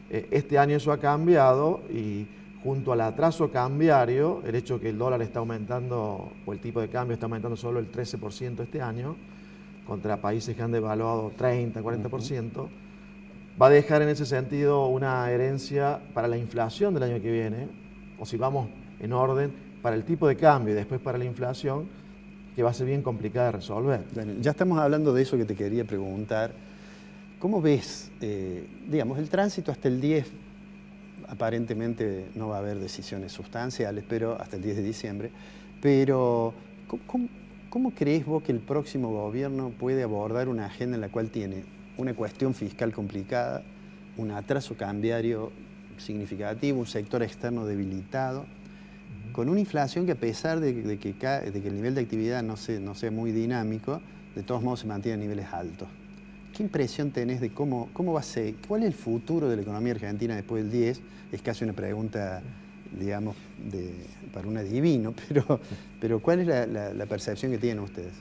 [SPEAKER 10] Este año eso ha cambiado y junto al atraso cambiario, el hecho que el dólar está aumentando, o el tipo de cambio está aumentando solo el 13% este año, contra países que han devaluado 30, 40%, va a dejar en ese sentido una herencia para la inflación del año que viene, o si vamos en orden, para el tipo de cambio y después para la inflación, que va a ser bien complicada de resolver.
[SPEAKER 1] Bueno, ya estamos hablando de eso que te quería preguntar. ¿Cómo ves, digamos, el tránsito hasta el 10? Aparentemente no va a haber decisiones sustanciales, pero hasta el 10 de diciembre. Pero, ¿cómo crees vos que el próximo gobierno puede abordar una agenda en la cual tiene una cuestión fiscal complicada, un atraso cambiario significativo, un sector externo debilitado, con una inflación que a pesar de que el nivel de actividad no sea muy dinámico, de todos modos se mantiene a niveles altos? ¿Qué impresión tenés de cómo va a ser? ¿Cuál es el futuro de la economía argentina después del 10? Es casi una pregunta, digamos, para un adivino, pero ¿cuál es la percepción que tienen ustedes?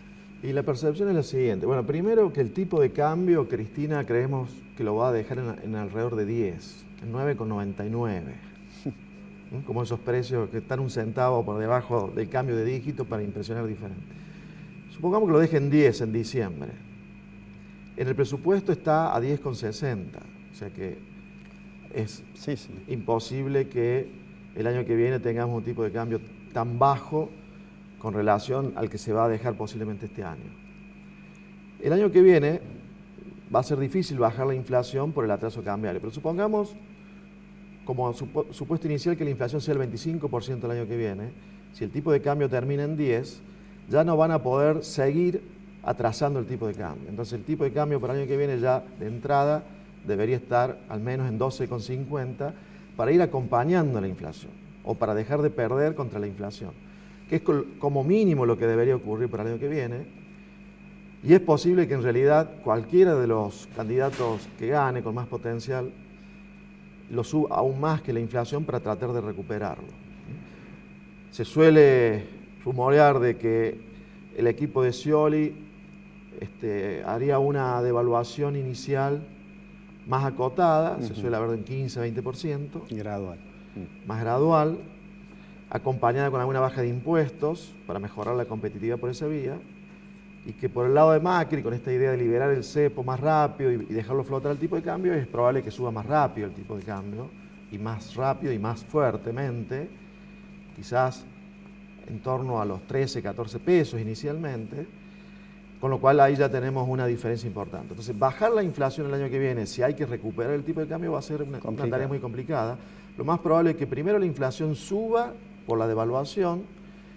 [SPEAKER 10] Y la percepción es la siguiente. Bueno, primero que el tipo de cambio, Cristina, creemos que lo va a dejar en alrededor de 10, en 9,99. Como esos precios que están un centavo por debajo del cambio de dígito para impresionar diferente. Supongamos que lo dejen 10 en diciembre. En el presupuesto está a 10,60, o sea que es imposible que el año que viene tengamos un tipo de cambio tan bajo con relación al que se va a dejar posiblemente este año. El año que viene va a ser difícil bajar la inflación por el atraso cambiario, pero supongamos como supuesto inicial que la inflación sea el 25% el año que viene, si el tipo de cambio termina en 10, ya no van a poder seguir atrasando el tipo de cambio. Entonces el tipo de cambio para el año que viene ya de entrada debería estar al menos en 12,50 para ir acompañando la inflación o para dejar de perder contra la inflación, que es como mínimo lo que debería ocurrir para el año que viene. Y es posible que en realidad cualquiera de los candidatos que gane con más potencial lo suba aún más que la inflación para tratar de recuperarlo. Se suele rumorear de que el equipo de Scioli haría una devaluación inicial más acotada, se suele hablar de un 15-20%.
[SPEAKER 1] Gradual.
[SPEAKER 10] Más gradual, acompañada con alguna baja de impuestos para mejorar la competitividad por esa vía, y que por el lado de Macri, con esta idea de liberar el cepo más rápido y dejarlo flotar el tipo de cambio, es probable que suba más rápido el tipo de cambio, y más rápido y más fuertemente, quizás en torno a los 13, 14 pesos inicialmente, con lo cual ahí ya tenemos una diferencia importante. Entonces, bajar la inflación el año que viene, si hay que recuperar el tipo de cambio, va a ser una tarea muy complicada. Lo más probable es que primero la inflación suba por la devaluación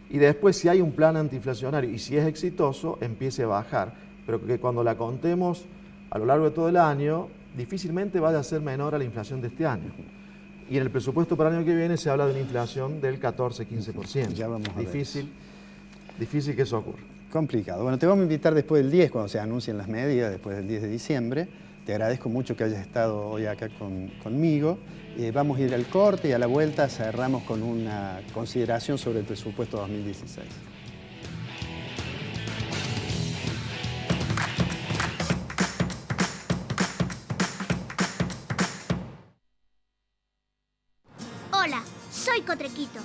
[SPEAKER 10] y después, si hay un plan antiinflacionario y si es exitoso, empiece a bajar. Pero que cuando la contemos a lo largo de todo el año, difícilmente vaya a ser menor a la inflación de este año. Y en el presupuesto para el año que viene se habla de una inflación del 14-15%.
[SPEAKER 1] Ya vamos a ver.
[SPEAKER 10] Difícil que eso ocurra.
[SPEAKER 1] Complicado. Bueno, te vamos a invitar después del 10, cuando se anuncien las medidas, después del 10 de diciembre. Te agradezco mucho que hayas estado hoy acá conmigo. Vamos a ir al corte y a la vuelta cerramos con una consideración sobre el presupuesto 2016.
[SPEAKER 11] Hola, soy Cotrequito.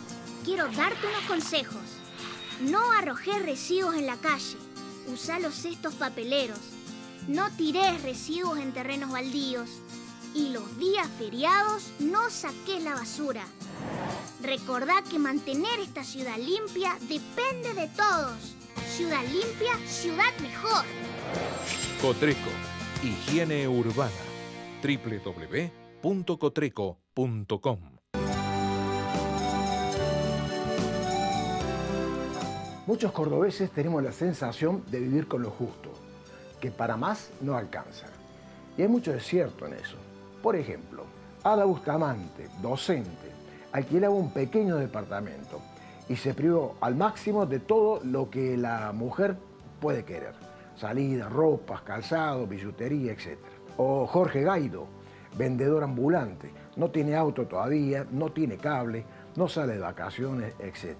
[SPEAKER 11] Quiero darte unos consejos. No arrojes residuos en la calle. Usa los cestos papeleros. No tires residuos en terrenos baldíos. Y los días feriados no saques la basura. Recordá que mantener esta ciudad limpia depende de todos. Ciudad limpia, ciudad mejor.
[SPEAKER 12] Cotreco, higiene urbana. www.cotreco.com.
[SPEAKER 13] Muchos cordobeses tenemos la sensación de vivir con lo justo, que para más no alcanza. Y hay mucho de cierto en eso. Por ejemplo, Ada Bustamante, docente, alquilaba un pequeño departamento y se privó al máximo de todo lo que la mujer puede querer. Salidas, ropas, calzado, billutería, etc. O Jorge Gaido, vendedor ambulante, no tiene auto todavía, no tiene cable, no sale de vacaciones, etc.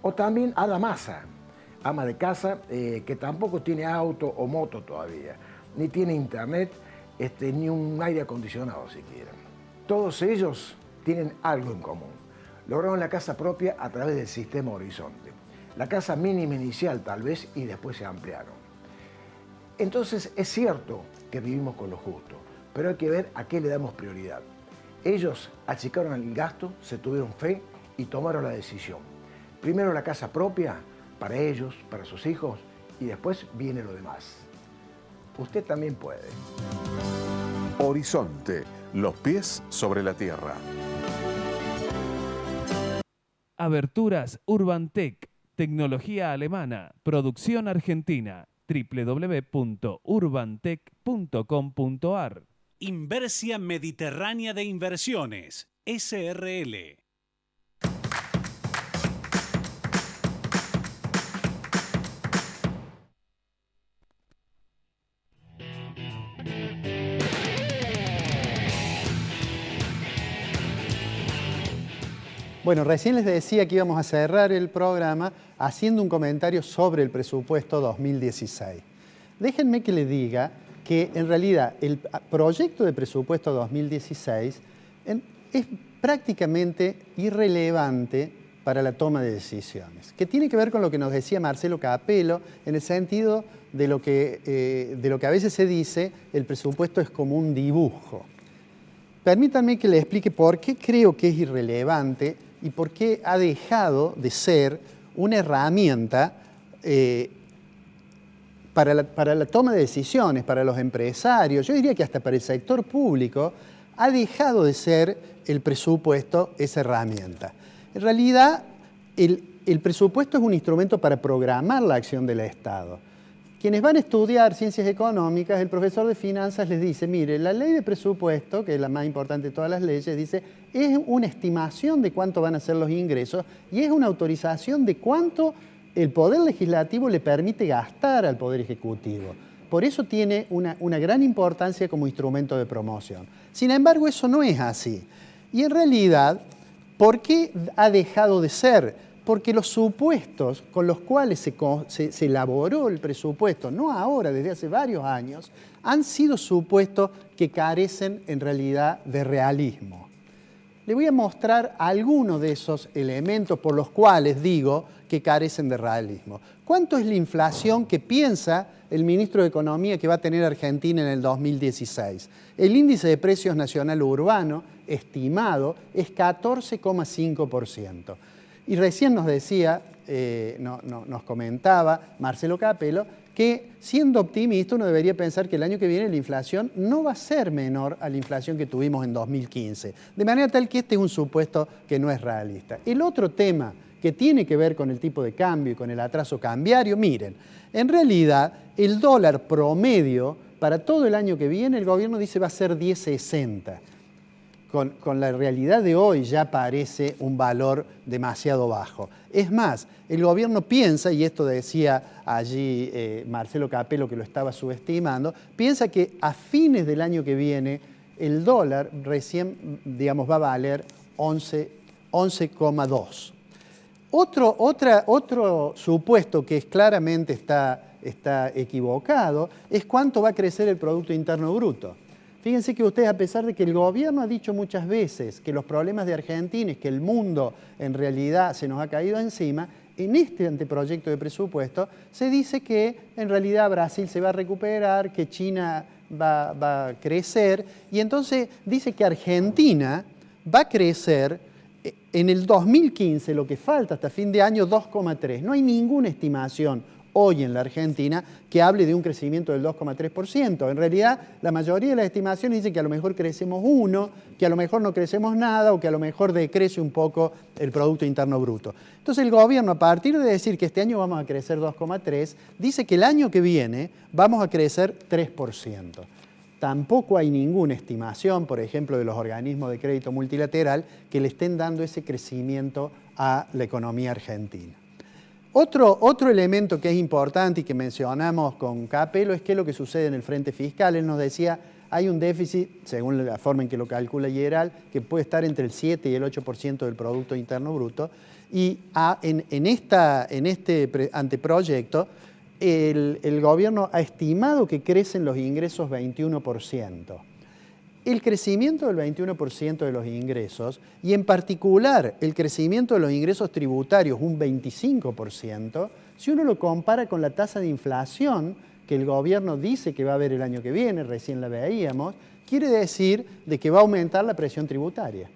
[SPEAKER 13] O también Ada Massa, ama de casa, que tampoco tiene auto o moto todavía, ni tiene internet, ni un aire acondicionado siquiera. Todos ellos tienen algo en común. Lograron la casa propia a través del sistema Horizonte. La casa mínima inicial tal vez y después se ampliaron. Entonces es cierto que vivimos con lo justo, pero hay que ver a qué le damos prioridad. Ellos achicaron el gasto, se tuvieron fe y tomaron la decisión. Primero la casa propia, para ellos, para sus hijos, y después viene lo demás. Usted también puede.
[SPEAKER 14] Horizonte, los pies sobre la tierra.
[SPEAKER 2] Aberturas Urbantec, tecnología alemana, producción argentina, www.urbantec.com.ar.
[SPEAKER 4] Inversia Mediterránea de Inversiones, SRL.
[SPEAKER 1] Bueno, recién les decía que íbamos a cerrar el programa haciendo un comentario sobre el presupuesto 2016. Déjenme que les diga que en realidad el proyecto de presupuesto 2016 es prácticamente irrelevante para la toma de decisiones, que tiene que ver con lo que nos decía Marcelo Capello, en el sentido de lo que a veces se dice, el presupuesto es como un dibujo. Permítanme que les explique por qué creo que es irrelevante y por qué ha dejado de ser una herramienta para la toma de decisiones, para los empresarios, yo diría que hasta para el sector público, ha dejado de ser el presupuesto esa herramienta. En realidad, el presupuesto es un instrumento para programar la acción del Estado. Quienes van a estudiar ciencias económicas, el profesor de finanzas les dice, mire, la ley de presupuesto, que es la más importante de todas las leyes, dice, es una estimación de cuánto van a ser los ingresos y es una autorización de cuánto el Poder Legislativo le permite gastar al Poder Ejecutivo. Por eso tiene una gran importancia como instrumento de promoción. Sin embargo, eso no es así. Y en realidad, ¿por qué ha dejado de ser? Porque los supuestos con los cuales se elaboró el presupuesto, no ahora, desde hace varios años, han sido supuestos que carecen en realidad de realismo. Le voy a mostrar algunos de esos elementos por los cuales digo que carecen de realismo. ¿Cuánto es la inflación que piensa el ministro de Economía que va a tener Argentina en el 2016? El índice de precios nacional urbano estimado es 14,5%. Y recién nos decía, nos comentaba Marcelo Capello, que siendo optimista uno debería pensar que el año que viene la inflación no va a ser menor a la inflación que tuvimos en 2015. De manera tal que este es un supuesto que no es realista. El otro tema que tiene que ver con el tipo de cambio y con el atraso cambiario, miren, en realidad el dólar promedio para todo el año que viene el gobierno dice va a ser 10.60. Con la realidad de hoy ya parece un valor demasiado bajo. Es más, el gobierno piensa, y esto decía allí Marcelo Capello que lo estaba subestimando, piensa que a fines del año que viene el dólar recién, digamos, va a valer 11,2. Otro supuesto que claramente está equivocado es cuánto va a crecer el Producto Interno Bruto. Fíjense que ustedes, a pesar de que el gobierno ha dicho muchas veces que los problemas de Argentina es que el mundo en realidad se nos ha caído encima, en este anteproyecto de presupuesto se dice que en realidad Brasil se va a recuperar, que China va a crecer, y entonces dice que Argentina va a crecer en el 2015, lo que falta hasta fin de año, 2,3. No hay ninguna estimación hoy en la Argentina que hable de un crecimiento del 2,3%. En realidad, la mayoría de las estimaciones dicen que a lo mejor crecemos 1, que a lo mejor no crecemos nada o que a lo mejor decrece un poco el Producto Interno Bruto. Entonces el gobierno, a partir de decir que este año vamos a crecer 2,3, dice que el año que viene vamos a crecer 3%. Tampoco hay ninguna estimación, por ejemplo, de los organismos de crédito multilateral que le estén dando ese crecimiento a la economía argentina. Otro elemento que es importante y que mencionamos con Capello es qué es lo que sucede en el frente fiscal. Él nos decía, hay un déficit, según la forma en que lo calcula Yeral, que puede estar entre el 7 y el 8% del Producto Interno Bruto. Y en este anteproyecto, el gobierno ha estimado que crecen los ingresos 21%. El crecimiento del 21% de los ingresos, y en particular el crecimiento de los ingresos tributarios, un 25%, si uno lo compara con la tasa de inflación que el gobierno dice que va a haber el año que viene, recién la veíamos, quiere decir de que va a aumentar la presión tributaria.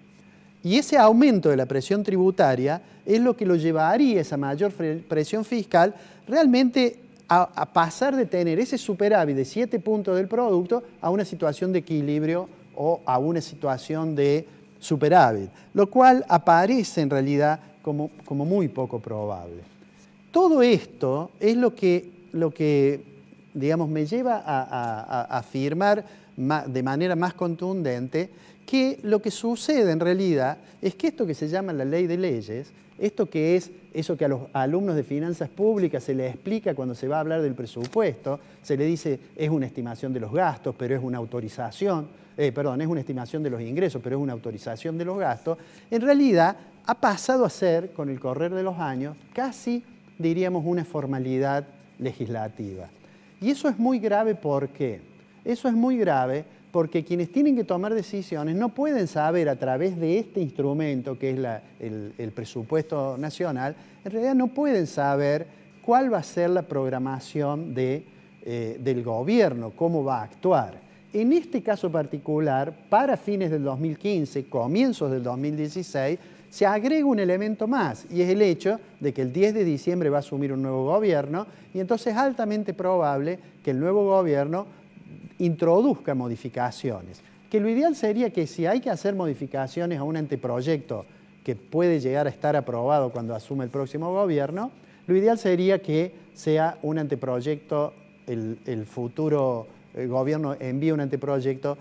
[SPEAKER 1] Y ese aumento de la presión tributaria es lo que lo llevaría, esa mayor presión fiscal, realmente a pasar de tener ese superávit de 7 puntos del producto a una situación de equilibrio o a una situación de superávit, lo cual aparece en realidad como muy poco probable. Todo esto es lo que digamos, me lleva a afirmar de manera más contundente que lo que sucede en realidad es que esto que se llama la ley de leyes, esto que es eso que a los alumnos de finanzas públicas se les explica cuando se va a hablar del presupuesto, se le dice es una estimación de los gastos, pero es una autorización, es una estimación de los ingresos, pero es una autorización de los gastos, en realidad ha pasado a ser, con el correr de los años, casi, diríamos, una formalidad legislativa. Y eso es muy grave, ¿por qué? Eso es muy grave porque quienes tienen que tomar decisiones no pueden saber a través de este instrumento que es el presupuesto nacional, en realidad no pueden saber cuál va a ser la programación del gobierno, cómo va a actuar. En este caso particular, para fines del 2015, comienzos del 2016, se agrega un elemento más y es el hecho de que el 10 de diciembre va a asumir un nuevo gobierno y entonces es altamente probable que el nuevo gobierno introduzca modificaciones. que lo ideal sería que si hay que hacer modificaciones a un anteproyecto que puede llegar a estar aprobado cuando asume el próximo gobierno, lo ideal sería que sea un anteproyecto, el futuro gobierno envíe un anteproyecto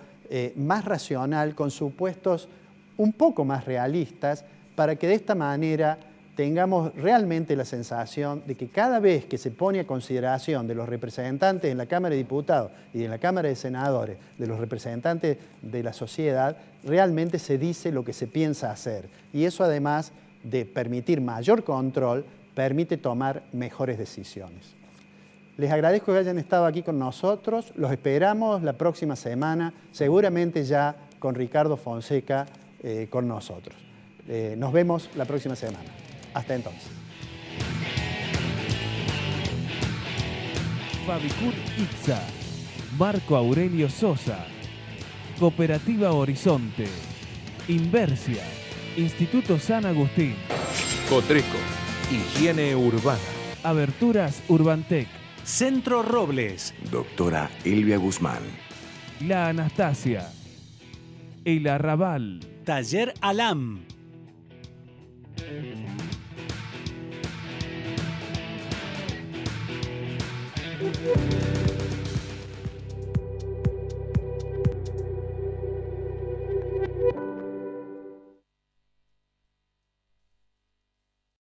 [SPEAKER 1] más racional, con supuestos un poco más realistas, para que de esta manera tengamos realmente la sensación de que cada vez que se pone a consideración de los representantes en la Cámara de Diputados y en la Cámara de Senadores, de los representantes de la sociedad, realmente se dice lo que se piensa hacer. Y eso, además de permitir mayor control, permite tomar mejores decisiones. Les agradezco que hayan estado aquí con nosotros. Los esperamos la próxima semana, seguramente ya con Ricardo Fonseca con nosotros. Nos vemos la próxima semana. Hasta entonces.
[SPEAKER 2] Fabicur Ixa, Marco Aurelio Sosa, Cooperativa Horizonte, Inversia, Instituto San Agustín,
[SPEAKER 12] Cotreco, higiene urbana.
[SPEAKER 2] Aberturas Urbantec,
[SPEAKER 4] Centro Robles,
[SPEAKER 7] Doctora Elvia Guzmán,
[SPEAKER 2] La Anastasia, El Arrabal,
[SPEAKER 4] Taller Alam.